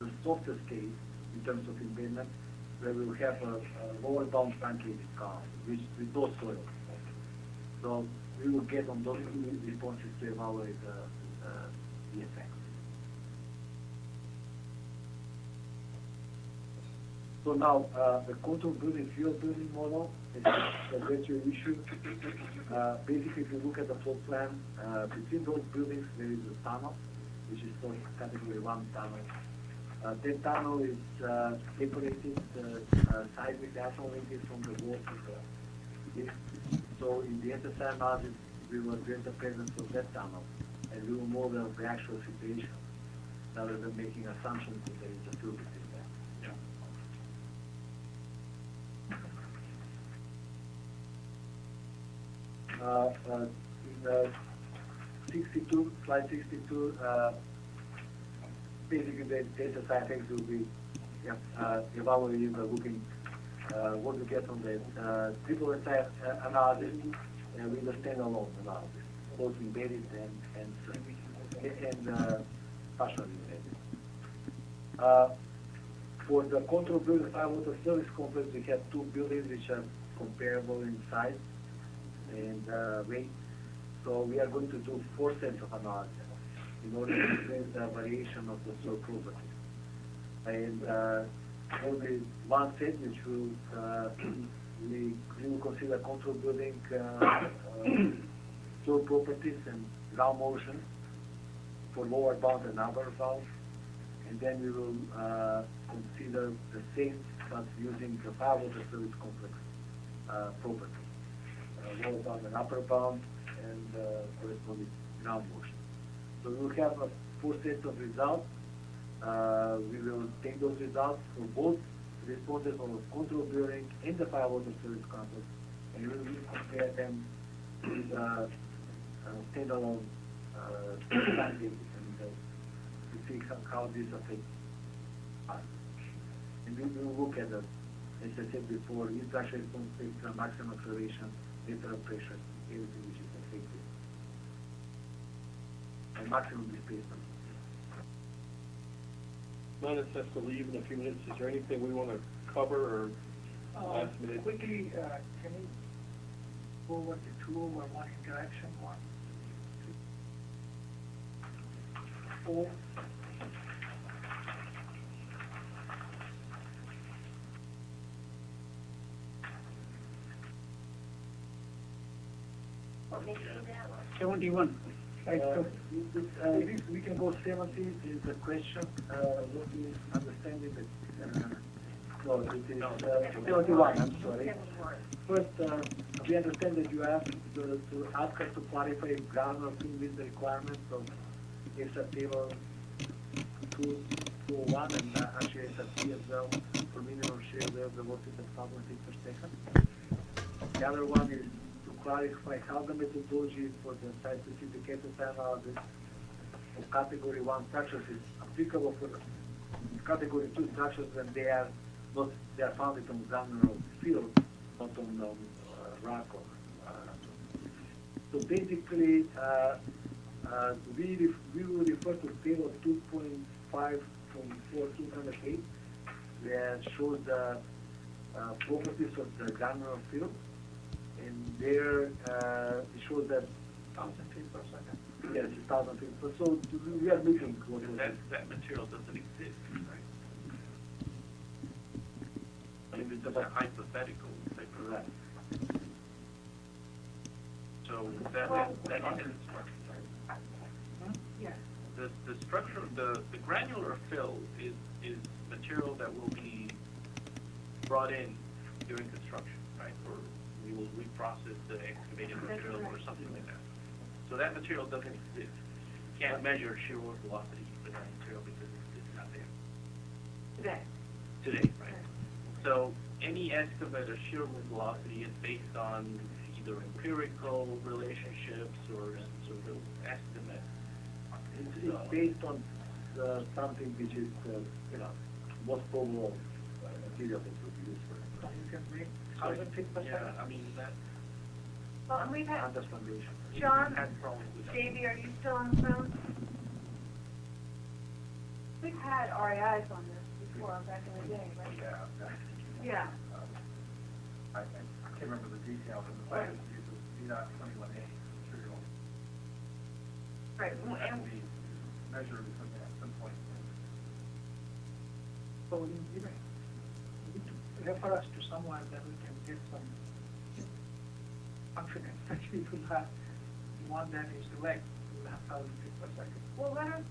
the softest case in terms of embedment, where we will have a lower bound truncated column, which with those soils. So we will get on those two responses to evaluate the effect. So now, the contour building, field building model is a virtual issue. Basically, if you look at the floor plan, between those buildings, there is a tunnel, which is called category 1 tunnel. That tunnel is separated seismic lateral linkage from the wall to the east. So in the SSI analysis, we will address the presence of that tunnel, and we will model the actual situation, rather than making assumptions that there is a field between them. In 62, slide 62, basically the SSI things will be evaluating the looking what we get from the triple SI analysis with the standalone analysis, both embedded and partially embedded. For the control building 5 water service complex, we have two buildings which are comparable in size and weight. So we are going to do 4 sets of analysis in order to trace the variation of the soil properties. And only one set which will we will consider control building soil properties and ground motion for lower bound and upper bound. And then we will consider the same but using the 5 water service complex properties, lower bound and upper bound, and corresponding ground motion. So we will have a 4 sets of results. We will take those results for both responses on the control building and the 5 water service complex, and we will compare them with standalone findings and to see how this affects us. And we will look at the, as I said before, interaction response takes a maximum acceleration, lateral pressure, everything which is affected, and maximum displacement. Manus has to leave in a few minutes. Is there anything we want to cover or last minute? Quickly, can you go over the 2 or 1 interaction, 1, 2, 4? What makes you that one? 71. We can go 70 is the question. What is understanding that? No, it is 71. I'm sorry. 71. First, we understand that you asked to ask us to clarify ground or field with the requirements of ESA table 201 and actually SRT as well for minimum share of the water at 1,000 feet per second. The other one is to clarify how the methodology for the site-specific SSI analysis of category 1 structures is applicable for category 2 structures when they are not, they are founded on granular field, not on rock or so basically we will refer to table 2.5 from 4208 that shows the properties of the granular field. And there it shows that 1,000 feet per second. yes, 1,000 feet. So we are looking what that material doesn't exist, right? I mean, it's a hypothetical. Right. So that is Yeah. the structure. The granular fill is material that will be brought in during construction, right? Or we will reprocess the excavated material or something like that. So that material doesn't exist. You can't measure shear wave velocity for that material because it's not there today, right? So any estimate of shear wave velocity is based on either empirical relationships or sort of estimate. It's based on something which is most probable material that will be used for it. So you can make 1,000 feet per second. Yeah, I mean that. Well, and we've had, Under foundation. John, had problems with that. Davey, are you still on the phone? we've had REIs on this before, back in the day, right? Yeah. I can't remember the details of the plan, it uses VDOT 21A material. Right, It well, has to and, be measured at some point. So you know, you need to refer us to someone that we can get some confidence that we will have one that is direct, will have 1,000 feet per second. well, let us,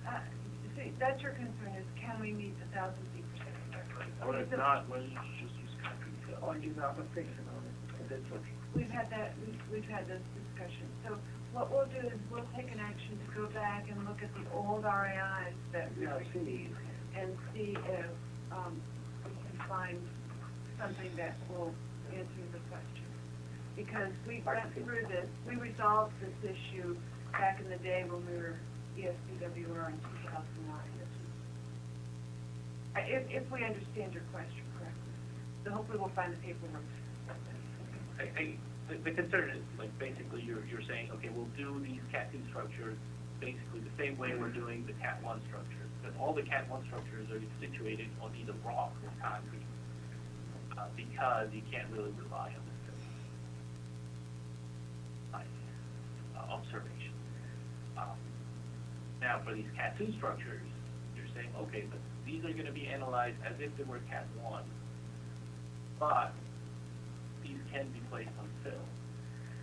see, that's your concern, is can we meet the 1,000 feet per second? Or if Okay, so not, well, you should just use concrete fill. Or use other things, you know. We've had that, we've had this discussion. So what we'll do is we'll take an action to go back and look at the old RAIs that we Yeah, I see. received and see if, we can find something that will answer the question. Because we went through this, we resolved this issue back in the day when we were ESPWR in 2009. If we understand your question correctly. So hopefully we'll find the paperwork. The concern is, like, basically you're saying, okay, we'll do these Cat 2 structures basically the same way we're doing the Cat 1 structures. But all the Cat 1 structures are situated on either rock or concrete, because you can't really rely on the observation. Now, for these Cat 2 structures, you're saying, okay, but these are gonna be analyzed as if they were Cat 1, but these can be placed on fill.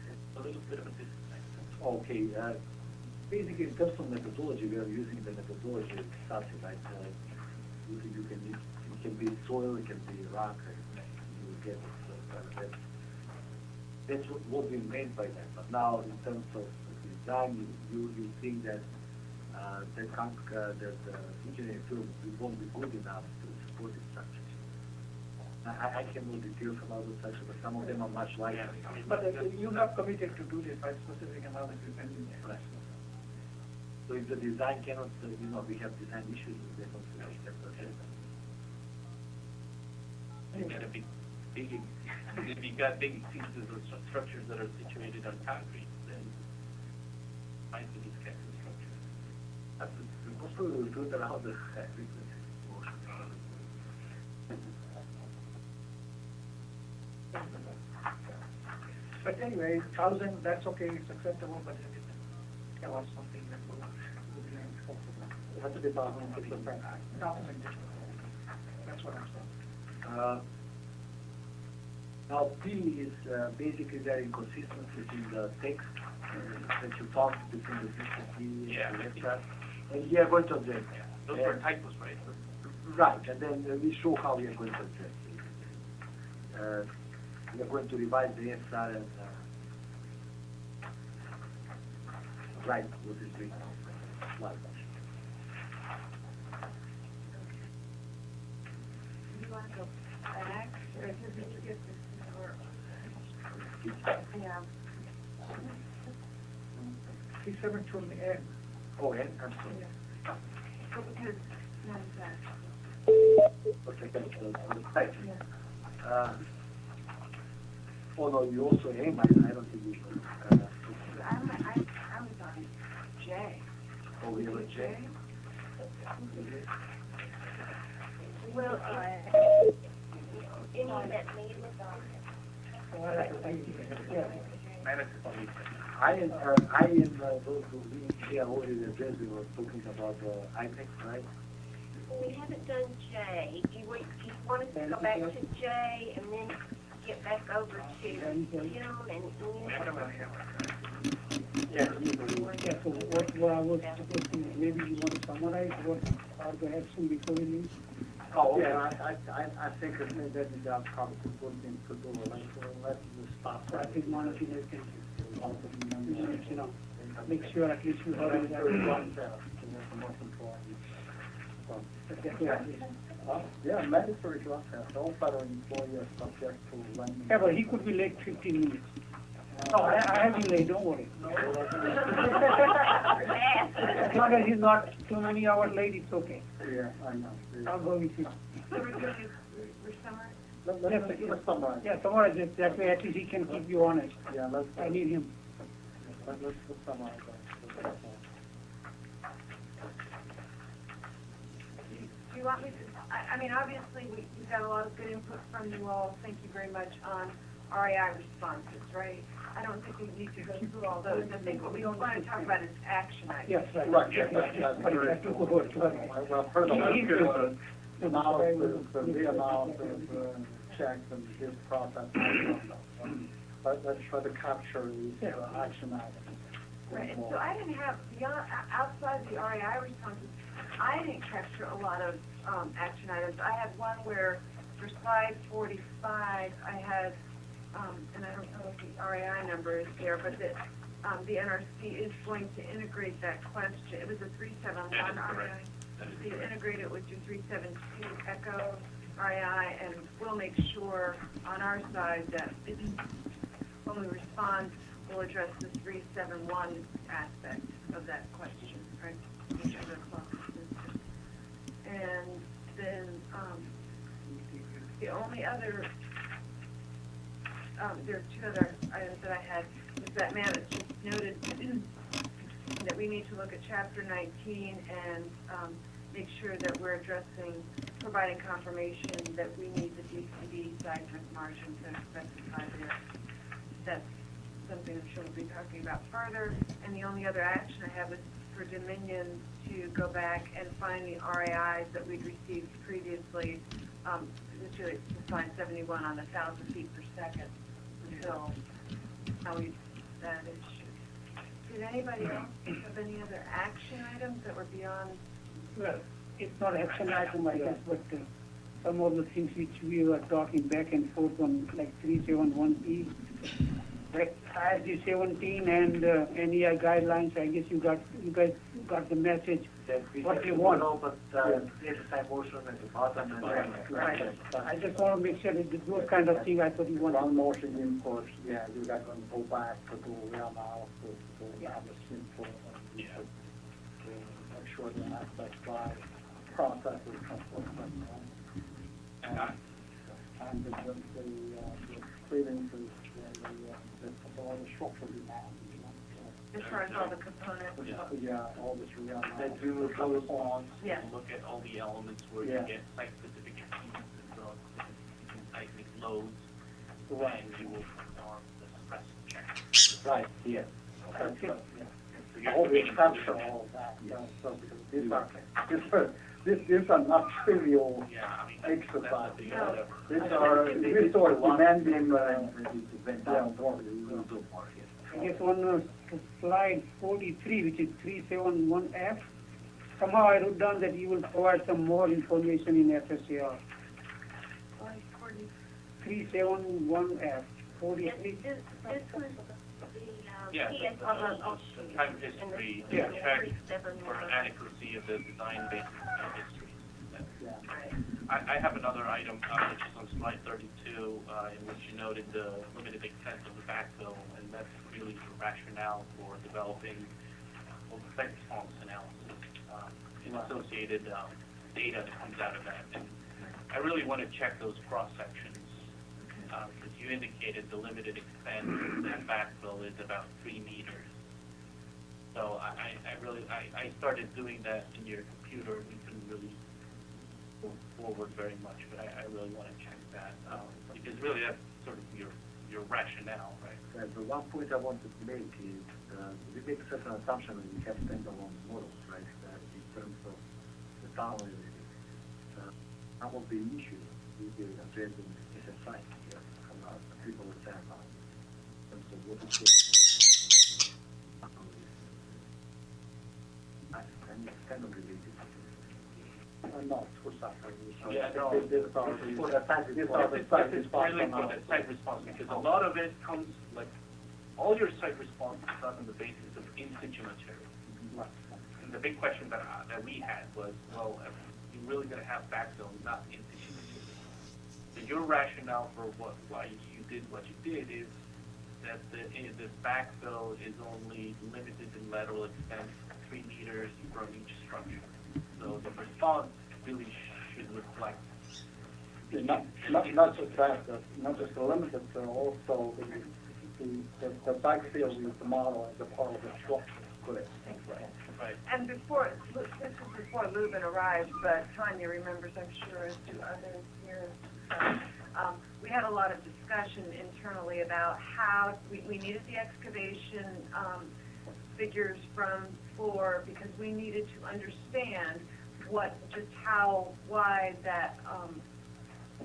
It's a little bit of a disconnect. Okay, basically in terms of methodology, we are using the methodology of SASI, right? You can be soil, it can be rock, you will get it. So that's what we meant by that. But now in terms of design, you think that the engineering field won't be good enough to support these structures. I can know details about the structure, but some of them are much lighter. But you're not committed to do this by specific analysis engineer. Right. So if the design cannot, we have design issues, we have to step by step. You got a big, if you got big pieces of structures that are situated on concrete, then might be these Cat 2 structures. Most probably will filter out the frequency motion. But anyway, 1,000, that's okay, it's acceptable, but it tell us something that will be acceptable. It has to be 1,000 That's what I'm saying. Now, P is basically there inconsistencies in the text that you talked between the 50 Yeah. and the left side. And we are going to address Yeah, that. those were typos, right? Right, and then we show how we are going to address it. We are going to revise the SR and write what is written on the slide. You want to go back, or did we get this? Or, yeah. 37 from the end. Oh, and I'm sorry. Yeah. So because, not that. Okay, that's the site. Yeah. Oh, no, you also aim, I don't think you should. I was on J. Oh, we have a J? Well, Any that made with I am those who we are already addressed, we were talking about IPEX, right? we haven't done J. Do you want us to go back to J and then get back over to Tim and Ian? Yeah, so what I was suggesting, maybe you want to summarize what are the action before we leave? Oh, okay. Yeah, I think that maybe that's probably good thing to do, like, let's just stop. So I think one of you guys can, make sure at least you have it. Yeah, mandatory drug test, all federal employees are subject to running. Yeah, but he could be late 15 minutes. No, I have been late, don't worry. As long as he's not too many hours late, it's okay. Yeah, I know. I'll go with you. So we're going to, we're summarizing? Let's summarize. Yeah, summarize it, that way at least he can keep you honest. Yeah, let's I need him. summarize that. you want me to, I mean, obviously, we got a lot of good input from you all, thank you very much, on RAI responses, right? I don't think we need to go through all those, I think what we want to talk about is action items. Yes, right. Right, yes, that's But very that's true. good, good. Well, further, He- analysis, the reanalysis, checks and this process. Let's try to capture these action items. Right, and so I didn't have, beyond, outside the RAI responses, I didn't capture a lot of, action items. I had one where, for slide 45, I had, and I don't know if the RAI number is there, but that, the NRC is going to integrate that question. It was a 371 That is RAI. correct. That is You correct. integrate it with your 372 ECHO RAI, and we'll make sure on our side that when we respond, we'll address the 371 aspect of that question, right? Which are the closest system. And then, the only other, there are two other items that I had, is that Matt just noted that we need to look at chapter 19 and, make sure that we're addressing, providing confirmation that we need the DCD seismic margin to specify there. That's something I'm sure we'll be talking about further. And the only other action I have is for Dominion to go back and find the RAIs that we'd received previously, which is to find 71 on 1,000 feet per second until how we, that issue. Did anybody else have any other action items that were beyond? Well, it's not action item, I guess, but some of the things which we were talking back and forth on, like 371E, like ISD 17 and NEI guidelines, I guess you guys got the message, what you want. But, it's a motion at the bottom and then. Right. I just want to make sure that those kind of things, I thought you wanted. One motion input, yeah, you guys going to go back to do reanalysis, to have the input. Yeah. To make sure the aspect by process is consistent. And the clearance is all the structural design. As far as all the components? Yeah, all this reanalysis. That we will focus on. Yes. Look at all the elements where you Yeah. get site-specific exceedances of seismic loads, Right. and you will perform the stress check. Right, yes. Okay, so, yeah. So I you're hope we committing capture to that. all of that, yeah, so because these are not trivial Yeah, I mean, exercise. that's the No. other. These are resource demanding, Went down more, we will do more, yes. I guess on slide 43, which is 371F, somehow I wrote down that you will provide some more information in FSAR. 371F, 43. This was Yeah, the, PS on the time history, Yeah. check 371. for adequacy of the design based on history. yeah. I have another item, which is on slide 32, in which you noted the limited extent of the backfill, and that's really the rationale for developing well, the site response analysis and associated data that comes out of that. And I really want to check those cross sections because you indicated the limited extent of that backfill is about 3 meters. So I started doing that in your computer. We couldn't really go forward very much, but I really want to check that because really that's sort of your rationale, right? The one point I wanted to make is, we make certain assumption when we have standalone models, right? In terms of the town, some of the issues we will address in SSI here from our people with that in terms of what is good. And it's kind of related. Not for suffering. Yeah, no. These are the- For the site these are the This site is response really for the analysis. site response, because a lot of it comes, like, all your site response is done on the basis of in-situ material. Right. And the big question that we had was, well, you're really gonna have backfill, not in-situ material. So your rationale for why you did what you did is that the backfill is only limited in lateral extent, 3 meters from each structure. So the response really should reflect. Not just that, not just the limited, but also the backfill is the model as a part of the structure. Correct. Right. And before, this is before Lubin arrived, but Tanya remembers, I'm sure, as do others here. We had a lot of discussion internally about how, we needed the excavation figures from floor because we needed to understand just how wide that,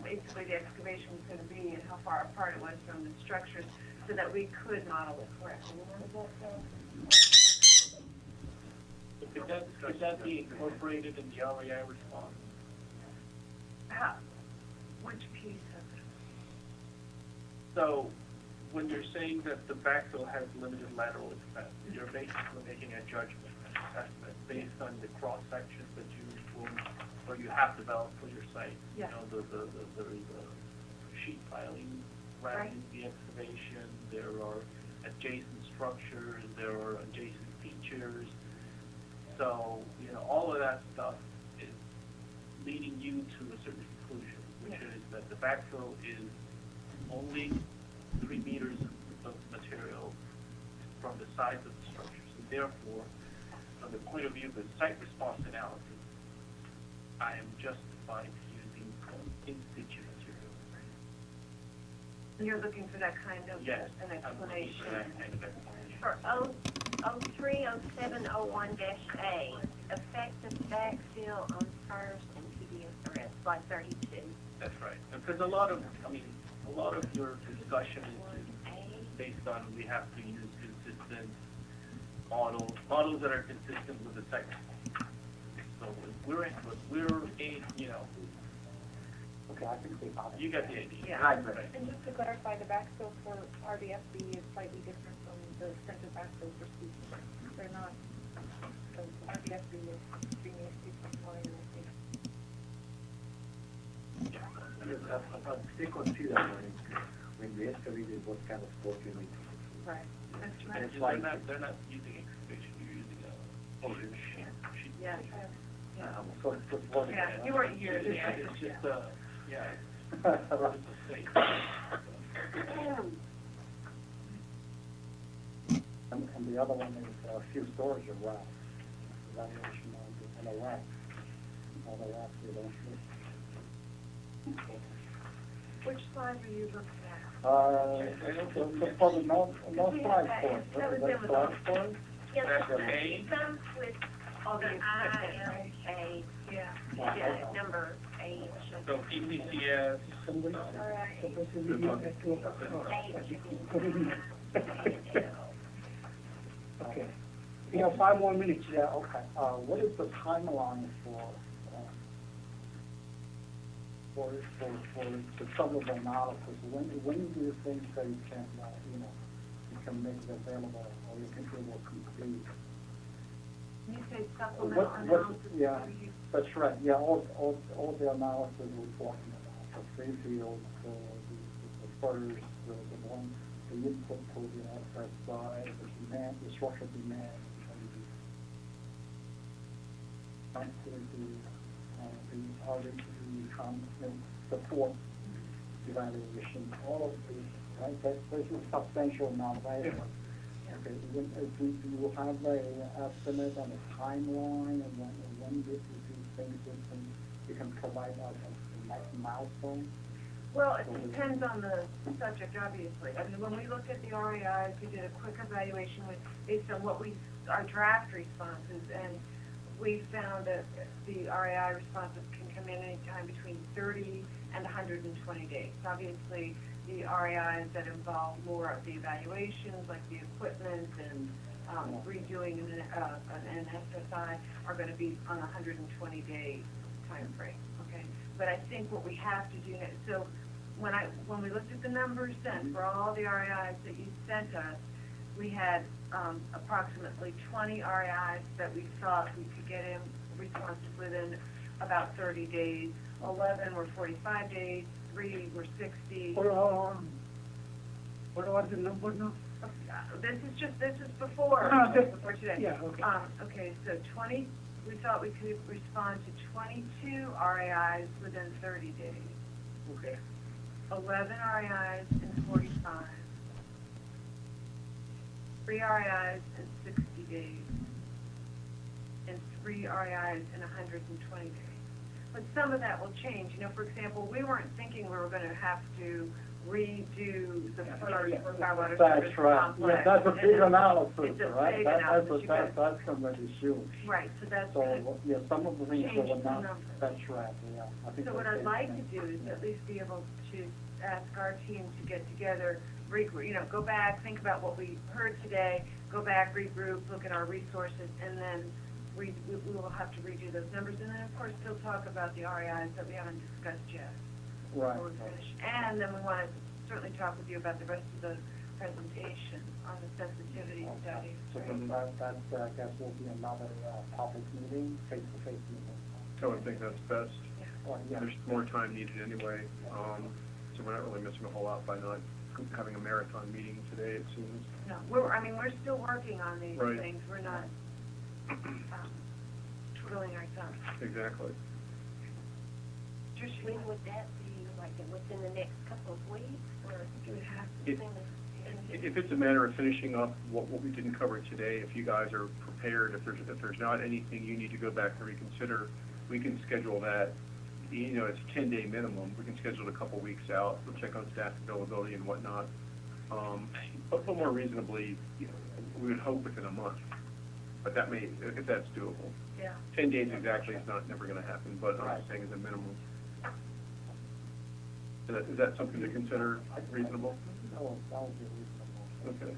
basically the excavation was going to be and how far apart it was from the structures so that we could model it correctly. Remember that, Could that be incorporated in the REI response? which piece of it? So, when you're saying that the backfill has limited lateral extent, you're basically making a judgment, an assessment, based on the cross sections that you will, or you have developed for your site. Yeah. You know, there is a sheet piling surrounding the excavation, there are adjacent structures, there are adjacent features. So, you know, all of that stuff is leading you to a certain conclusion, which is that the backfill is only 3 meters of material from the sides of the structures. And therefore, from the point of view of the site response analysis, I am justified using in-situ material. And you're looking for that kind of Yes, an I'm looking explanation. for that kind of explanation. For 030701-A, effective backfill on first and TDS arrest, slide 32. That's right. Because a lot of your discussion is based on we have to use consistent models that are consistent with the site. So we're in, you know, Okay, I think they got it. you got the idea. Yeah. Right. And just to clarify, the backfill for RDFB is slightly different from the center backfill for species. They're not, so RDFB is extremely compliant, I think. But they consider when we excavated what kind of sport you need. Right. That's And right. it's like, They're not using excavation, you're using a sheet. Yeah. so it's just one. Yeah, you weren't here. Yeah, it's just, yeah, it's a safe. And the other one is a few storage of racks, evaluation on the racks. All the racks we don't use. Which slide were you looking at? So for the no We slide had for it. that was Is in with slide all- for it? Yes, That's A. some with All the the equipment, ILK, Yeah. yeah, number 8. So ECCS, Somebody, All right. supposed to be here at 2 o'clock. Okay. We have 5 more minutes. Yeah, okay. What is the timeline for the trouble analysis? When do you think that you can, you can make it available, or you think it will complete? You say supplemental What, analysis? yeah, What do you- that's right, yeah, all the analysis we're talking about, the free fields, the first, the one, the input to the outside side, the demand, the structural demand, and the support evaluation, all of these, right, this is substantial amount of items. Okay, do you have an estimate on a timeline and when this is these things you can provide us a next milestone? Well, it depends on the subject, obviously. I mean, when we looked at the REIs, we did a quick evaluation based on our draft responses, and we found that the REI responses can come in anytime between 30 and 120 days. Obviously, the REIs that involve more of the evaluations, like the equipment and redoing an SSI, are going to be on a 120-day time frame. Okay, but I think what we have to do, so when we looked at the numbers then for all the REIs that you sent us, we had approximately 20 REIs that we thought we could get in responses within about 30 days. 11 were 45 days, 3 were 60. What was the number now? This is before, before today. Yeah, okay. Okay, so 20, we thought we could respond to 22 REIs within 30 days. Okay. 11 REIs in 45. 3 REIs in 60 days. and 3 REIs in 120 days. But some of that will change. You know, for example, we weren't thinking we were going to have to redo the first Firewater Service That's right, complex. yeah, that's a big analysis, It's a right? big That's analysis. You gotta- that's gonna be huge. Right, so that's So, gonna yeah, some of the things change that were the not, numbers. that's right, yeah. I think So what that's I'd like to it. do is at least be able to ask our team to get together, regroup, you know, go back, think about what we heard today, go back, regroup, look at our resources, and then we will have to redo those numbers, and then, of course, still talk about the REIs that we haven't discussed yet. Right. Before we finish. And then we want to certainly talk with you about the rest of the presentation on the sensitivity studies. So that, I guess, will be another, public meeting, face-to-face meeting. I would think that's best. Or, yeah. There's more time needed anyway, so we're not really missing a whole lot by not having a marathon meeting today, it seems. No, I mean, we're still working on these Right. things. We're not twiddling our thumbs. Exactly. Tricia, When would that be, like, within the next couple of weeks, or do we have If- something If it's a matter of finishing up what we didn't cover today, if you guys are prepared, if there's not anything you need to go back and reconsider, we can schedule that. You know, it's a 10-day minimum. We can schedule it a couple weeks out. We'll check on staff availability and whatnot. But more reasonably, you know, we would hope within a month. But that may, if that's doable. Yeah. 10 days exactly is never going to happen, but I'm Right. just saying as a minimum. Is that something to consider reasonable? That would be reasonable. Okay.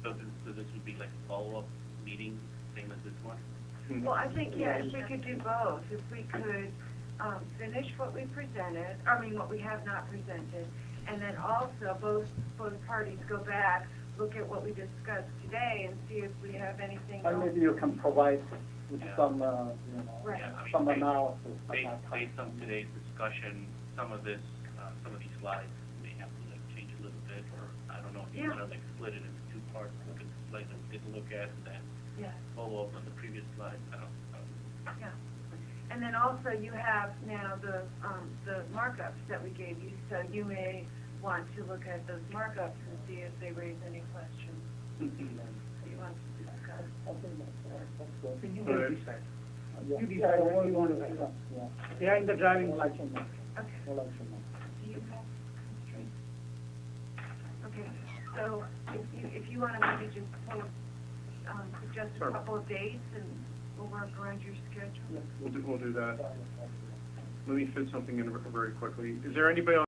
So this would be like a follow-up meeting, same as this one? Well, I think, yeah, if we could do both, if we could finish what we presented, what we have not presented, and then also both parties go back, look at what we discussed today, and see if we have anything And else. maybe you can provide with Yeah. some, Right. Yeah, I mean, some based- analysis at that time. Based on today's discussion, some of these slides may have to like change a little bit, or I don't know, if you Yeah. want to like split it into 2 parts, we can like take a look at and then Yeah, follow up on the previous slides. I don't yeah. And then also you have now the markups that we gave you, so you may want to look at those markups and see if they raise any questions that you want to discuss. I think that's good. So you All will right. decide. Yeah. You decide what you want to write. Yeah. They are in the driving We'll let you know. Okay. We'll let you know. Do you have constraints? Okay, so if you want to maybe just suggest a Sure. couple of dates and we'll work around your schedule. We'll do that. Let me fit something in very quickly. Is there anybody on